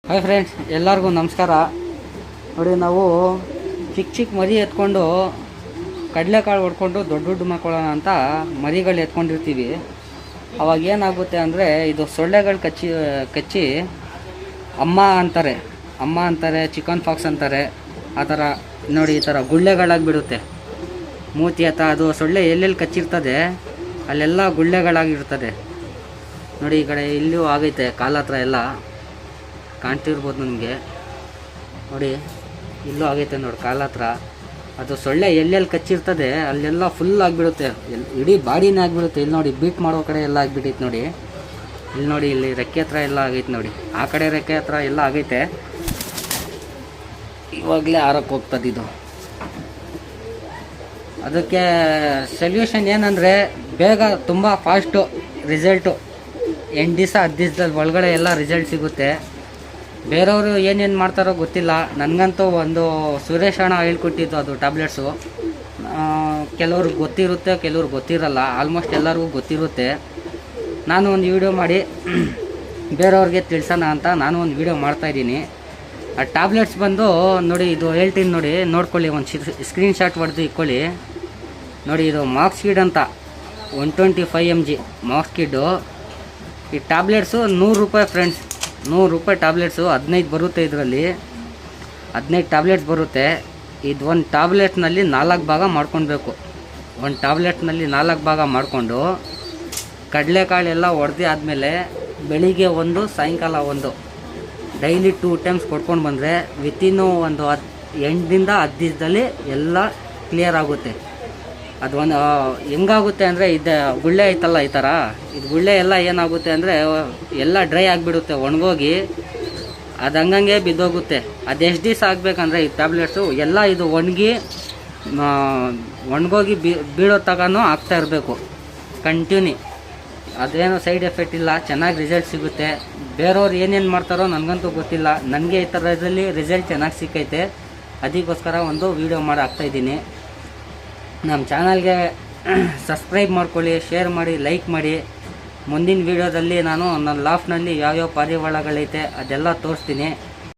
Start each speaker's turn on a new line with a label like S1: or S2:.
S1: Hi friends, ಎಲ್ಲರಿಗೂ ನಮಸ್ಕಾರ. ನೋಡಿ, ನಾವು ಚಿಕ್ಕ ಮರಿ ಎತ್ಕೊಂಡು ಕಡಲೆಕಾಳು ಹೊಡ್ಕೊಂಡು ದೊಡ್ಡ ಮಾಡ್ಕೊಳ್ಳೋಣ ಅಂತ ಮರಿಗಳು ಎತ್ಕೊಂಡಿರ್ತೀವಿ. ಅವಾಗ ಏನಾಗುತ್ತೆ ಅಂದರೆ, ಇದು ಸೊಳ್ಳೆಗಳು ಕಚ್ಚಿ ಅಮ್ಮ ಅಂತಾರೆ, ಚಿಕನ್ ಫಾಕ್ಸ್ ಅಂತಾರೆ. ಆ ಥರ ನೋಡಿ, ಈ ಥರ ಗುಳ್ಳೆಗಳಾಗಿಬಿಡುತ್ತೆ ಮೂತಿ ಹತ್ರ. ಅದು ಸೊಳ್ಳೆ ಎಲ್ಲೆಲ್ಲಿ ಕಚ್ಚಿರ್ತದೆ ಅಲ್ಲೆಲ್ಲ ಗುಳ್ಳೆಗಳಾಗಿರ್ತದೆ. ನೋಡಿ, ಈ ಕಡೆ ಇಲ್ಲೂ ಆಗೈತೆ, ಕಾಲ ಹತ್ರ ಎಲ್ಲ ಕಾಣ್ತಿರ್ಬೋದು ನಿಮಗೆ. ನೋಡಿ, ಇಲ್ಲೂ ಆಗೈತೆ ನೋಡಿ, ಕಾಲ ಹತ್ರ. ಅದು ಸೊಳ್ಳೆ ಎಲ್ಲೆಲ್ಲಿ ಕಚ್ಚಿರ್ತದೆ ಅಲ್ಲೆಲ್ಲ ಫುಲ್ ಆಗಿಬಿಡುತ್ತೆ, ಇಡೀ ಬಾಡಿನೇ ಆಗಿಬಿಡುತ್ತೆ. ಇಲ್ಲಿ ನೋಡಿ, ಬೀಟ್ ಮಾಡೋ ಕಡೆ ಎಲ್ಲ ಆಗಿಬಿಟ್ಟೈತೆ ನೋಡಿ. ಇಲ್ಲಿ ನೋಡಿ, ಇಲ್ಲಿ ರೆಕ್ಕೆ ಹತ್ರ ಎಲ್ಲ ಆಗೈತೆ ನೋಡಿ, ಆ ಕಡೆ ರೆಕ್ಕೆ ಹತ್ರ ಎಲ್ಲ ಆಗೈತೆ. ಇವಾಗಲೇ ಆರಕ್ಕೆ ಹೋಗ್ತದೆ ಇದು. ಅದಕ್ಕೆ ಸೊಲ್ಯೂಷನ್ ಏನಂದರೆ, ಬೇಗ ತುಂಬ ಫಾಸ್ಟು ರಿಸಲ್ಟು. 8 ದಿವಸ 10 ದಿವಸದಲ್ಲಿ ಒಳಗಡೆ ಎಲ್ಲ ರಿಸಲ್ಟ್ ಸಿಗುತ್ತೆ. ಬೇರೆಯವರು ಏನೇನು ಮಾಡ್ತಾರೋ ಗೊತ್ತಿಲ್ಲ. ನನಗಂತೂ ಒಂದು ಸುರೇಶ್ ಅಣ್ಣ ಹೇಳ್ಕೊಟ್ಟಿದ್ದು ಅದು ಟ್ಯಾಬ್ಲೆಟ್ಸು. ಕೆಲವ್ರಿಗೆ ಗೊತ್ತಿರುತ್ತೆ, ಕೆಲವ್ರಿಗೆ ಗೊತ್ತಿರಲ್ಲ. ಆಲ್ಮೋಸ್ಟ್ ಎಲ್ಲರಿಗೂ ಗೊತ್ತಿರುತ್ತೆ. ನಾನು ಒಂದು ವಿಡಿಯೋ ಮಾಡಿ ಬೇರೆಯವ್ರಿಗೆ ತಿಳಿಸೋಣ ಅಂತ ನಾನು ಒಂದು ವಿಡಿಯೋ ಮಾಡ್ತಾಯಿದ್ದೀನಿ. ಆ ಟ್ಯಾಬ್ಲೆಟ್ಸ್ ಬಂದು ನೋಡಿ, ಇದು ಹೇಳ್ತೀನಿ ನೋಡಿ, ನೋಡ್ಕೊಳ್ಳಿ. ಒಂದು ಸ್ಕ್ರೀನ್ಶಾಟ್ ಹೊಡೆದು ಇಟ್ಕೊಳ್ಳಿ. ನೋಡಿ, ಇದು ಮಾರ್ಕ್ಸ್ಕಿಡ್ ಅಂತ 125 mg ಮಾರ್ಕ್ಸ್ಕಿಡ್ಡು. ಈ ಟ್ಯಾಬ್ಲೆಟ್ಸು 100 ರೂಪಾಯಿ ಫ್ರೆಂಡ್ಸ್, 100 ರೂಪಾಯಿ ಟ್ಯಾಬ್ಲೆಟ್ಸು. 15 ಬರುತ್ತೆ ಇದರಲ್ಲಿ, 15 ಟ್ಯಾಬ್ಲೆಟ್ಸ್ ಬರುತ್ತೆ. ಇದು ಒಂದು ಟ್ಯಾಬ್ಲೆಟ್ನಲ್ಲಿ 4 ಭಾಗ ಮಾಡ್ಕೊಳ್ಬೇಕು. ಒಂದು ಟ್ಯಾಬ್ಲೆಟ್ನಲ್ಲಿ 4 ಭಾಗ ಮಾಡಿಕೊಂಡು ಕಡಲೆಕಾಳೆಲ್ಲ ಹೊಡೆದು ಆದಮೇಲೆ ಬೆಳಿಗ್ಗೆ ಒಂದು, ಸಾಯಂಕಾಲ ಒಂದು, ಡೈಲಿ 2 ಟೈಮ್ಸ್ ಕೊಡ್ಕೊಂಡು ಬಂದರೆ ವಿತಿನ್ನು ಒಂದು 8 ದಿಂದ 10 ದಿವಸದಲ್ಲಿ ಎಲ್ಲ ಕ್ಲಿಯರ್ ಆಗುತ್ತೆ. ಅದು ಒಂದು ಹೆಂಗಾಗುತ್ತೆ ಅಂದರೆ, ಇದು ಗುಳ್ಳೆ ಐತಲ್ಲ ಈ ಥರ, ಇದು ಗುಳ್ಳೆ ಎಲ್ಲ ಏನಾಗುತ್ತೆ ಅಂದರೆ ಎಲ್ಲ ಡ್ರೈ ಆಗಿಬಿಡುತ್ತೆ, ಒಣಗೋಗಿ ಅದು ಹಂಗಂಗೆ ಬಿದ್ದೋಗುತ್ತೆ. ಅದು ಎಷ್ಟು ದಿವಸ ಆಗಬೇಕಂದ್ರೆ ಈ ಟ್ಯಾಬ್ಲೆಟ್ಸು ಎಲ್ಲ ಇದು ಒಣಗೋಗಿ ಬೀಳೋ ತನಕ ಆಗ್ತಾ ಇರಬೇಕು ಕಂಟಿನ್ಯೂ. ಅದೇನೋ ಸೈಡ್ ಎಫೆಕ್ಟ್ ಇಲ್ಲ, ಚೆನ್ನಾಗಿ ರಿಸಲ್ಟ್ ಸಿಗುತ್ತೆ. ಬೇರೆಯವ್ರು ಏನೇನು ಮಾಡ್ತಾರೋ ನನಗಂತೂ ಗೊತ್ತಿಲ್ಲ. ನನಗೆ ಈ ಥರದಲ್ಲಿ ರಿಸಲ್ಟ್ ಚೆನ್ನಾಗಿ ಸಿಕ್ಕೈತೆ. ಅದಕ್ಕೋಸ್ಕರ ಒಂದು ವೀಡಿಯೋ ಮಾಡಿ ಹಾಕ್ತಾಯಿದ್ದೀನಿ. ನಮ್ಮ ಚಾನಲ್ಗೆ ಸಬ್ಸ್ಕ್ರೈಬ್ ಮಾಡ್ಕೊಳ್ಳಿ, ಶೇರ್ ಮಾಡಿ, ಲೈಕ್ ಮಾಡಿ. ಮುಂದಿನ ವೀಡಿಯೋದಲ್ಲಿ ನಾನು ನನ್ನ ಲಾಫ್ಟ್ನಲ್ಲಿ ಯಾವ್ಯಾವ ಪಾರಿವಾಳಗಳೈತೆ ಅದೆಲ್ಲ ತೋರಿಸ್ತೀನಿ.